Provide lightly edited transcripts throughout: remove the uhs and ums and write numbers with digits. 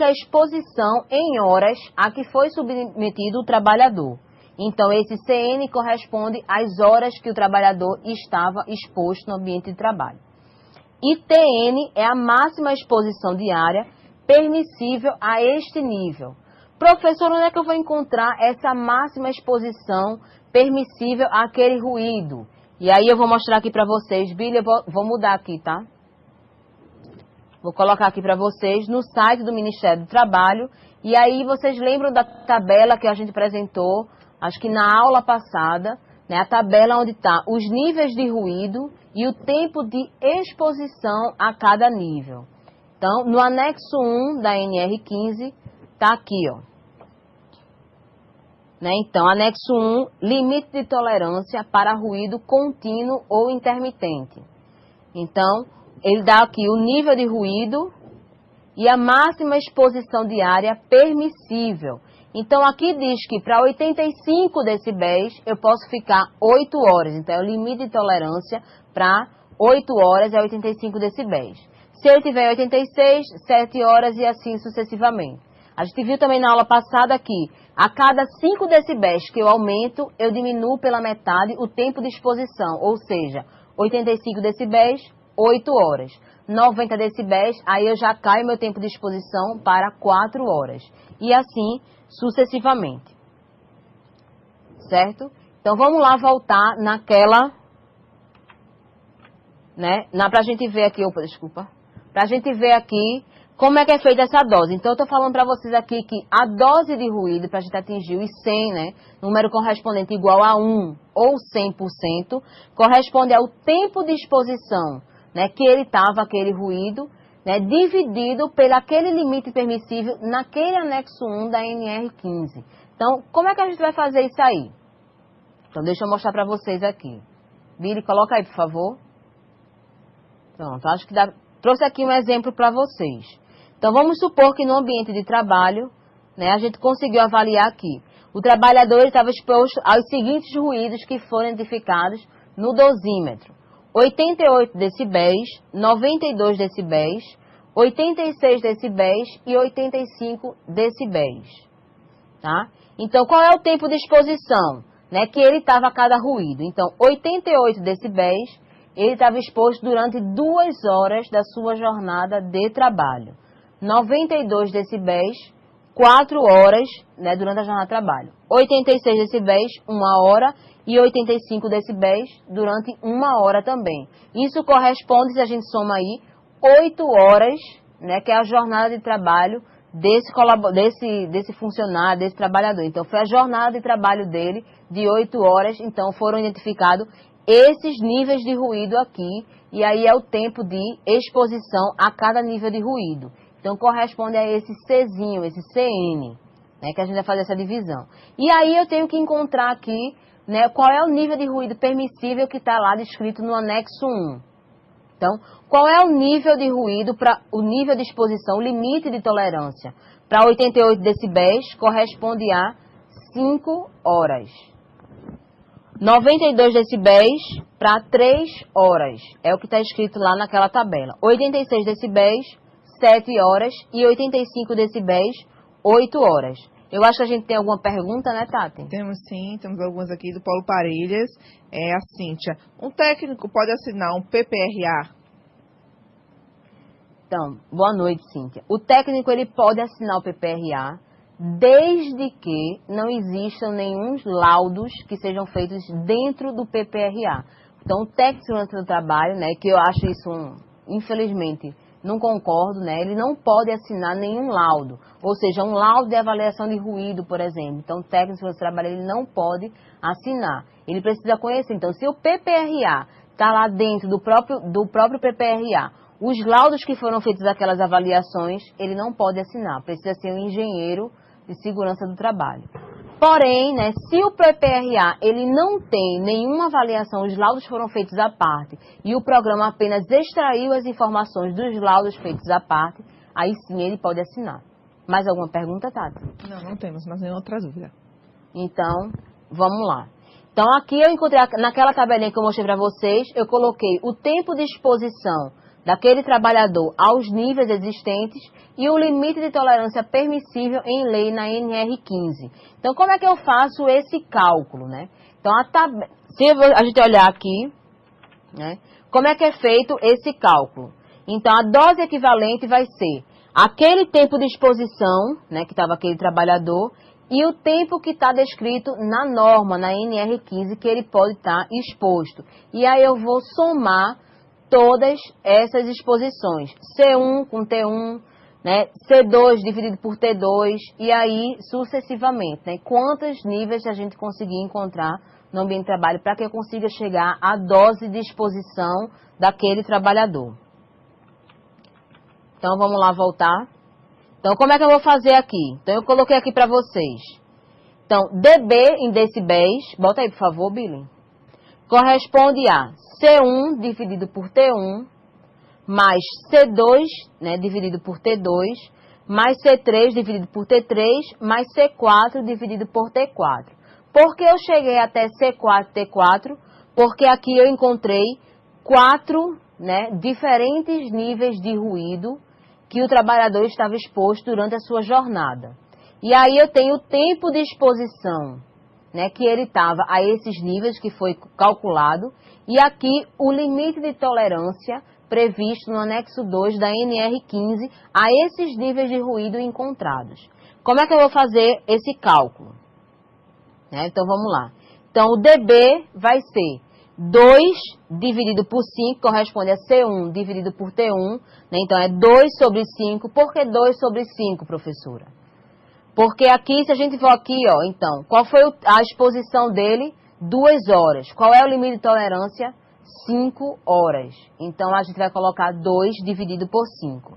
a exposição em horas a que foi submetido o trabalhador. Então, esse CN corresponde às horas que o trabalhador estava exposto no ambiente de trabalho. E TN é a máxima exposição diária permissível a este nível. Professor, onde é que eu vou encontrar essa máxima exposição permissível àquele ruído? E aí eu vou mostrar aqui para vocês. Billy, eu vou mudar aqui, tá? Vou colocar aqui para vocês no site do Ministério do Trabalho. E aí vocês lembram da tabela que a gente apresentou, acho que na aula passada, né? A tabela onde está os níveis de ruído e o tempo de exposição a cada nível. Então, no anexo 1 da NR15, está aqui, ó. Né? Então, anexo 1, limite de tolerância para ruído contínuo ou intermitente. Então, ele dá aqui o nível de ruído e a máxima exposição diária permissível. Então, aqui diz que para 85 decibéis eu posso ficar 8 horas. Então, é o limite de tolerância para 8 horas é 85 decibéis. Se ele tiver 86, 7 horas e assim sucessivamente. A gente viu também na aula passada que a cada 5 decibéis que eu aumento, eu diminuo pela metade o tempo de exposição. Ou seja, 85 decibéis, 8 horas. 90 decibéis, aí eu já caio meu tempo de exposição para 4 horas. E assim sucessivamente. Certo? Então vamos lá voltar naquela, né? Pra gente ver aqui, pra gente ver aqui como é que é feita essa dose. Então eu tô falando para vocês aqui que a dose de ruído, pra gente atingir os 100, né? Número correspondente igual a 1 ou 100%, corresponde ao tempo de exposição, né? Que ele tava, aquele ruído, né, dividido pelo aquele limite permissível naquele anexo 1 da NR15. Então, como é que a gente vai fazer isso aí? Então, deixa eu mostrar para vocês aqui. Billy, coloca aí, por favor. Pronto, acho que trouxe aqui um exemplo para vocês. Então, vamos supor que no ambiente de trabalho, né, a gente conseguiu avaliar aqui. O trabalhador estava exposto aos seguintes ruídos que foram identificados no dosímetro. 88 decibéis, 92 decibéis, 86 decibéis e 85 decibéis. Tá? Então, qual é o tempo de exposição, né, que ele estava a cada ruído? Então, 88 decibéis, ele estava exposto durante 2 horas da sua jornada de trabalho. 92 decibéis, 4 horas, né, durante a jornada de trabalho. 86 decibéis, 1 hora. E 85 decibéis durante 1 hora também. Isso corresponde, se a gente soma aí, 8 horas, né, que é a jornada de trabalho desse funcionário, desse trabalhador. Então, foi a jornada de trabalho dele de 8 horas, então foram identificados esses níveis de ruído aqui, e aí é o tempo de exposição a cada nível de ruído. Então, corresponde a esse Czinho, esse CN, né, que a gente vai fazer essa divisão. E aí eu tenho que encontrar aqui, né, qual é o nível de ruído permissível que está lá descrito no anexo 1. Então, qual é o nível de ruído para o nível de exposição, o limite de tolerância? Para 88 decibéis, corresponde a 5 horas. 92 decibéis para 3 horas. É o que está escrito lá naquela tabela. 86 decibéis, 7 horas. E 85 decibéis, 8 horas. Eu acho que a gente tem alguma pergunta, né, Tati? Temos sim, temos algumas aqui do Paulo Parelhas. É a Cíntia. Um técnico pode assinar um PPRA? Então, boa noite, Cíntia. O técnico, ele pode assinar o PPRA desde que não existam nenhum laudos que sejam feitos dentro do PPRA. Então, o técnico de segurança do trabalho, né, que eu acho isso, infelizmente, não concordo, né? Ele não pode assinar nenhum laudo, ou seja, um laudo de avaliação de ruído, por exemplo. Então, o técnico de segurança do trabalho, ele não pode assinar. Ele precisa conhecer. Então, se o PPRA está lá dentro do próprio PPRA, os laudos que foram feitos daquelas avaliações, ele não pode assinar. Precisa ser um engenheiro de segurança do trabalho. Porém, né, se o PPRA ele não tem nenhuma avaliação, os laudos foram feitos à parte e o programa apenas extraiu as informações dos laudos feitos à parte, aí sim ele pode assinar. Mais alguma pergunta, Tati? Não temos, mas nenhuma outra dúvida. Então, vamos lá. Então, aqui eu encontrei, naquela tabelinha que eu mostrei para vocês, eu coloquei o tempo de exposição, daquele trabalhador aos níveis existentes e o limite de tolerância permissível em lei na NR15. Então, como é que eu faço esse cálculo, né? Então, se a gente olhar aqui, né, como é que é feito esse cálculo? Então, a dose equivalente vai ser aquele tempo de exposição, né, que estava aquele trabalhador, e o tempo que está descrito na norma, na NR15, que ele pode estar exposto. E aí eu vou somar todas essas exposições. C1 com T1, né, C2 dividido por T2, e aí sucessivamente. Né, quantos níveis a gente conseguir encontrar no ambiente de trabalho para que eu consiga chegar à dose de exposição daquele trabalhador. Então, vamos lá voltar. Então, como é que eu vou fazer aqui? Então, eu coloquei aqui para vocês. Então, dB em decibéis, bota aí, por favor, Billy, corresponde a C1 dividido por T1, mais C2, né, dividido por T2, mais C3 dividido por T3, mais C4 dividido por T4. Por que eu cheguei até C4, T4? Porque aqui eu encontrei 4, né, diferentes níveis de ruído que o trabalhador estava exposto durante a sua jornada. E aí eu tenho o tempo de exposição, né, que ele estava a esses níveis, que foi calculado, e aqui o limite de tolerância previsto no anexo 2 da NR15 a esses níveis de ruído encontrados. Como é que eu vou fazer esse cálculo? Né, então vamos lá. Então o dB vai ser 2 dividido por 5, corresponde a C1 dividido por T1, né? Então é 2 sobre 5. Por que 2 sobre 5, professora? Porque aqui, se a gente for aqui, ó, então, qual foi a exposição dele? 2 horas. Qual é o limite de tolerância? 5 horas. Então a gente vai colocar 2 dividido por 5.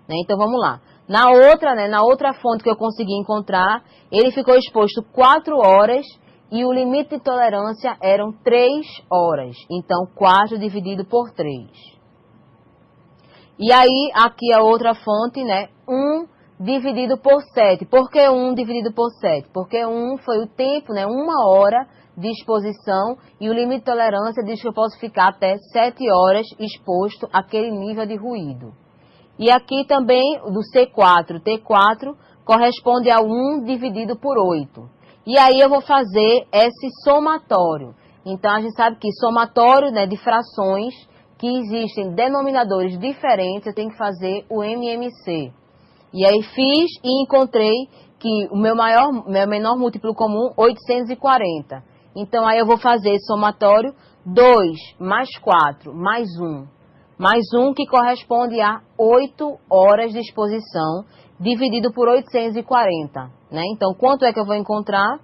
Né? Então vamos lá. Na outra, né, na outra fonte que eu consegui encontrar, ele ficou exposto 4 horas e o limite de tolerância eram 3 horas. Então, 4 dividido por 3. E aí, aqui a outra fonte, né? 1 dividido por 7. Por que 1 dividido por 7? Porque 1 foi o tempo, né? 1 hora de exposição e o limite de tolerância diz que eu posso ficar até 7 horas exposto àquele nível de ruído. E aqui também, do C4, T4, corresponde a 1 dividido por 8. E aí eu vou fazer esse somatório. Então, a gente sabe que somatório, né, de frações que existem denominadores diferentes, eu tenho que fazer o MMC. E aí fiz e encontrei que o meu menor múltiplo comum, 840. Então, aí eu vou fazer esse somatório 2 mais 4 mais 1. Mais 1 que corresponde a 8 horas de exposição, dividido por 840. Né? Então, quanto é que eu vou encontrar?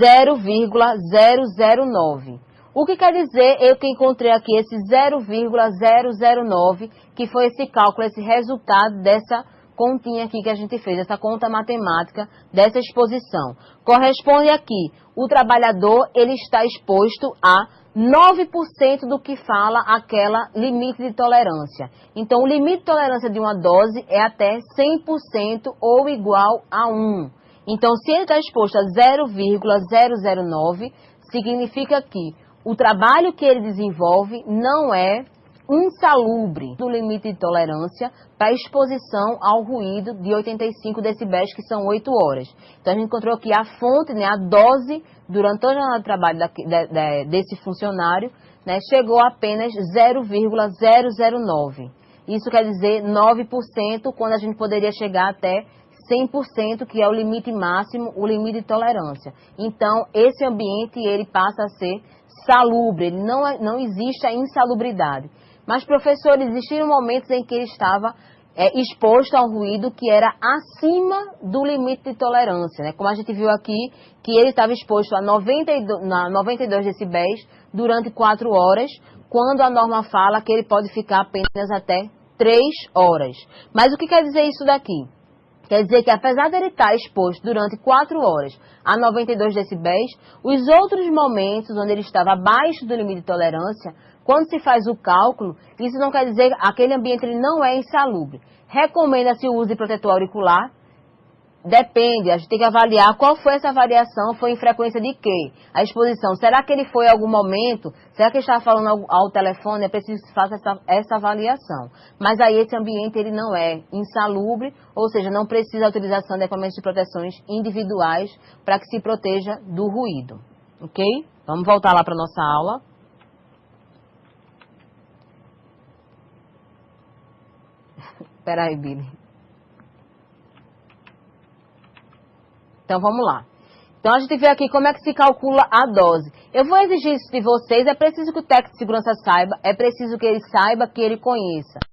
0,009. O que quer dizer eu que encontrei aqui esse 0,009, que foi esse cálculo, esse resultado dessa continha aqui que a gente fez, essa conta matemática dessa exposição. Corresponde aqui, o trabalhador ele está exposto a 9% do que fala aquela limite de tolerância. Então, o limite de tolerância de uma dose é até 100% ou igual a 1. Então, se ele está exposto a 0,009, significa que o trabalho que ele desenvolve não é insalubre do limite de tolerância para exposição ao ruído de 85 decibéis, que são 8 horas. Então, a gente encontrou aqui a fonte, né, a dose, durante toda a jornada de trabalho desse funcionário, né, chegou a apenas 0,009. Isso quer dizer 9%, quando a gente poderia chegar até 100%, que é o limite máximo, o limite de tolerância. Então, esse ambiente, ele passa a ser salubre, ele não existe a insalubridade. Mas, professor, existiram momentos em que ele estava exposto a um ruído que era acima do limite de tolerância, né? Como a gente viu aqui, que ele estava exposto a 92 decibéis durante 4 horas, quando a norma fala que ele pode ficar apenas até 3 horas. Mas o que quer dizer isso daqui? Quer dizer que, apesar de ele estar exposto durante 4 horas a 92 decibéis, os outros momentos onde ele estava abaixo do limite de tolerância, quando se faz o cálculo, isso não quer dizer que aquele ambiente ele não é insalubre. Recomenda-se o uso de protetor auricular, depende, a gente tem que avaliar qual foi essa variação, foi em frequência de quê? A exposição, será que ele foi em algum momento? Será que ele estava falando ao telefone? É preciso que se faça essa avaliação. Mas aí esse ambiente ele não é insalubre, ou seja, não precisa a utilização de equipamentos de proteções individuais para que se proteja do ruído. Ok? Vamos voltar lá para a nossa aula. Espera aí, Billy. Então, vamos lá. Então, a gente vê aqui como é que se calcula a dose. Eu vou exigir isso de vocês, é preciso que o técnico de segurança saiba, é preciso que ele saiba, que ele conheça.